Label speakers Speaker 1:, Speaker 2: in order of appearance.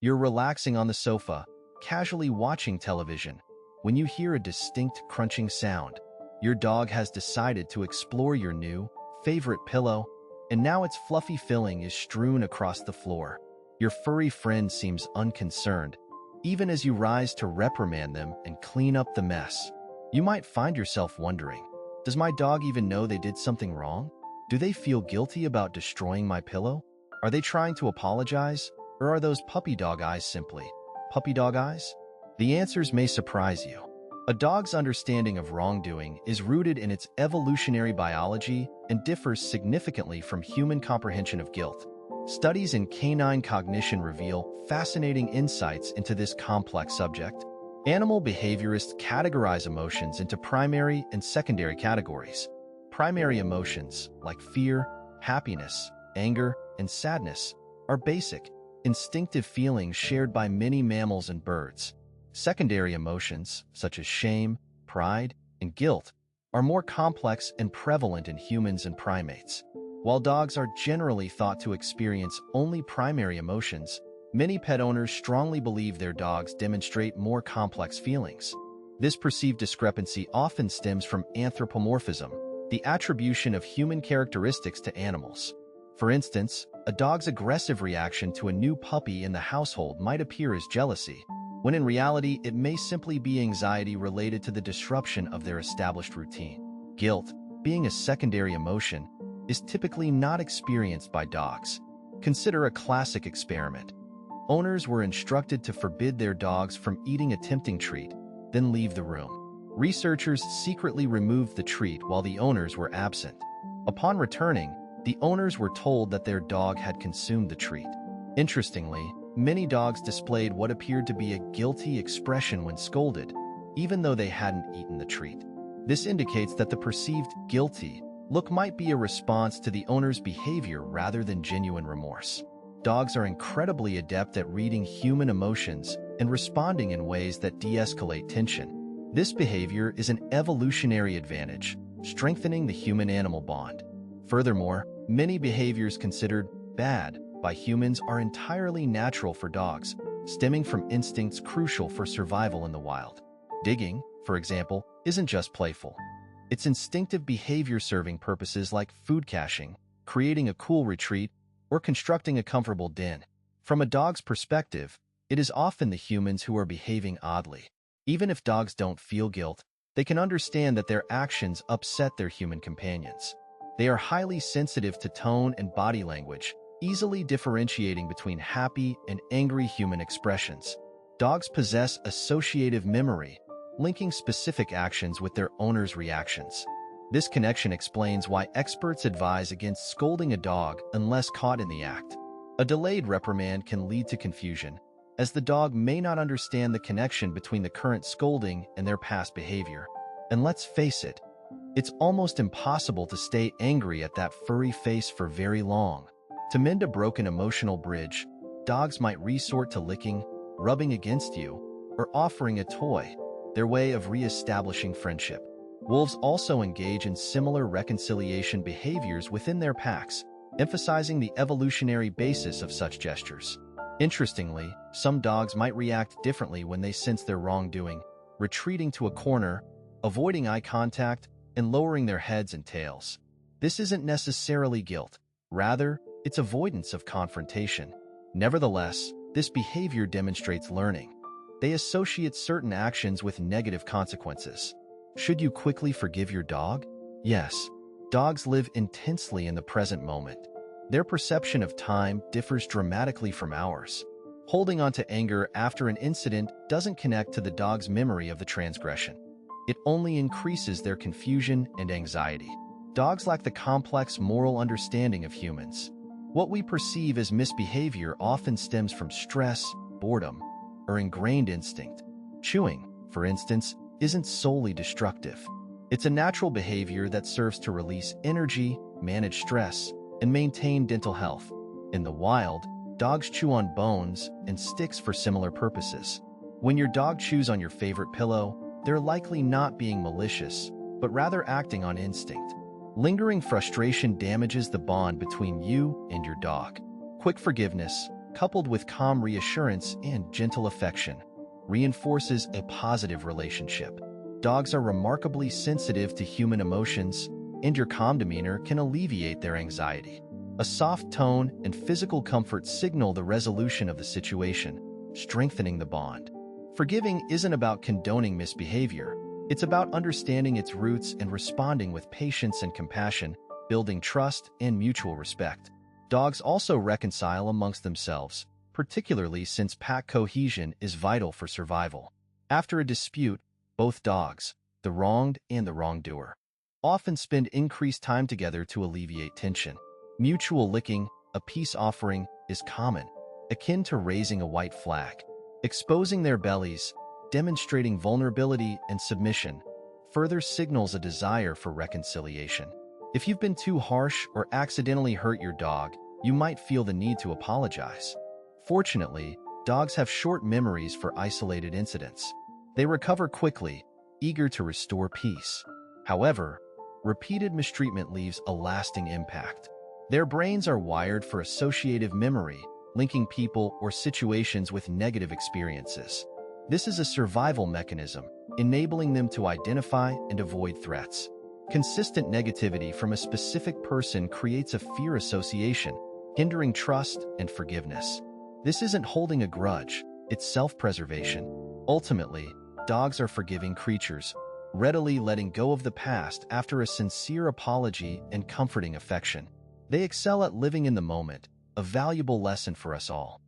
Speaker 1: You're relaxing on the sofa, casually watching television, when you hear a distinct crunching sound. Your dog has decided to explore your new, favorite pillow, and now its fluffy filling is strewn across the floor. Your furry friend seems unconcerned, even as you rise to reprimand them and clean up the mess. You might find yourself wondering, does my dog even know they did something wrong? Do they feel guilty about destroying my pillow? Are they trying to apologize? Or are those puppy dog eyes simply puppy dog eyes? The answers may surprise you. A dog's understanding of wrongdoing is rooted in its evolutionary biology and differs significantly from human comprehension of guilt. Studies in canine cognition reveal fascinating insights into this complex subject. Animal behaviorists categorize emotions into primary and secondary categories. Primary emotions, like fear, happiness, anger, and sadness, are basic, instinctive feelings shared by many mammals and birds. Secondary emotions, such as shame, pride, and guilt, are more complex and prevalent in humans and primates. While dogs are generally thought to experience only primary emotions, many pet owners strongly believe their dogs demonstrate more complex feelings. This perceived discrepancy often stems from anthropomorphism, the attribution of human characteristics to animals. For instance, a dog's aggressive reaction to a new puppy in the household might appear as jealousy, when in reality it may simply be anxiety related to the disruption of their established routine. Guilt, being a secondary emotion, is typically not experienced by dogs. Consider a classic experiment. Owners were instructed to forbid their dogs from eating a tempting treat, then leave the room. Researchers secretly removed the treat while the owners were absent. Upon returning, the owners were told that their dog had consumed the treat. Interestingly, many dogs displayed what appeared to be a guilty expression when scolded, even though they hadn't eaten the treat. This indicates that the perceived guilty look might be a response to the owner's behavior rather than genuine remorse. Dogs are incredibly adept at reading human emotions and responding in ways that de-escalate tension. This behavior is an evolutionary advantage, strengthening the human-animal bond. Furthermore, many behaviors considered bad by humans are entirely natural for dogs, stemming from instincts crucial for survival in the wild. Digging, for example, isn't just playful. It's instinctive behavior serving purposes like food caching, creating a cool retreat, or constructing a comfortable den. From a dog's perspective, it is often the humans who are behaving oddly. Even if dogs don't feel guilt, they can understand that their actions upset their human companions. They are highly sensitive to tone and body language, easily differentiating between happy and angry human expressions. Dogs possess associative memory, linking specific actions with their owner's reactions. This connection explains why experts advise against scolding a dog unless caught in the act. A delayed reprimand can lead to confusion, as the dog may not understand the connection between the current scolding and their past behavior. And let's face it, it's almost impossible to stay angry at that furry face for very long. To mend a broken emotional bridge, dogs might resort to licking, rubbing against you, or offering a toy, their way of re-establishing friendship. Wolves also engage in similar reconciliation behaviors within their packs, emphasizing the evolutionary basis of such gestures. Interestingly, some dogs might react differently when they sense their wrongdoing, retreating to a corner, avoiding eye contact, and lowering their heads and tails. This isn't necessarily guilt. Rather, it's avoidance of confrontation. Nevertheless, this behavior demonstrates learning. They associate certain actions with negative consequences. Should you quickly forgive your dog? Yes. Dogs live intensely in the present moment. Their perception of time differs dramatically from ours. Holding on to anger after an incident doesn't connect to the dog's memory of the transgression. It only increases their confusion and anxiety. Dogs lack the complex moral understanding of humans. What we perceive as misbehavior often stems from stress, boredom, or ingrained instinct. Chewing, for instance, isn't solely destructive. It's a natural behavior that serves to release energy, manage stress, and maintain dental health. In the wild, dogs chew on bones and sticks for similar purposes. When your dog chews on your favorite pillow, they're likely not being malicious, but rather acting on instinct. Lingering frustration damages the bond between you and your dog. Quick forgiveness, coupled with calm reassurance and gentle affection, reinforces a positive relationship. Dogs are remarkably sensitive to human emotions, and your calm demeanor can alleviate their anxiety. A soft tone and physical comfort signal the resolution of the situation, strengthening the bond. Forgiving isn't about condoning misbehavior. It's about understanding its roots and responding with patience and compassion, building trust and mutual respect. Dogs also reconcile amongst themselves, particularly since pack cohesion is vital for survival. After a dispute, both dogs, the wronged and the wrongdoer, often spend increased time together to alleviate tension. Mutual licking, a peace offering, is common, akin to raising a white flag. Exposing their bellies, demonstrating vulnerability and submission, further signals a desire for reconciliation. If you've been too harsh or accidentally hurt your dog, you might feel the need to apologize. Fortunately, dogs have short memories for isolated incidents. They recover quickly, eager to restore peace. However, repeated mistreatment leaves a lasting impact. Their brains are wired for associative memory, linking people or situations with negative experiences. This is a survival mechanism, enabling them to identify and avoid threats. Consistent negativity from a specific person creates a fear association, hindering trust and forgiveness. This isn't holding a grudge, it's self-preservation. Ultimately, dogs are forgiving creatures, readily letting go of the past after a sincere apology and comforting affection. They excel at living in the moment, a valuable lesson for us all.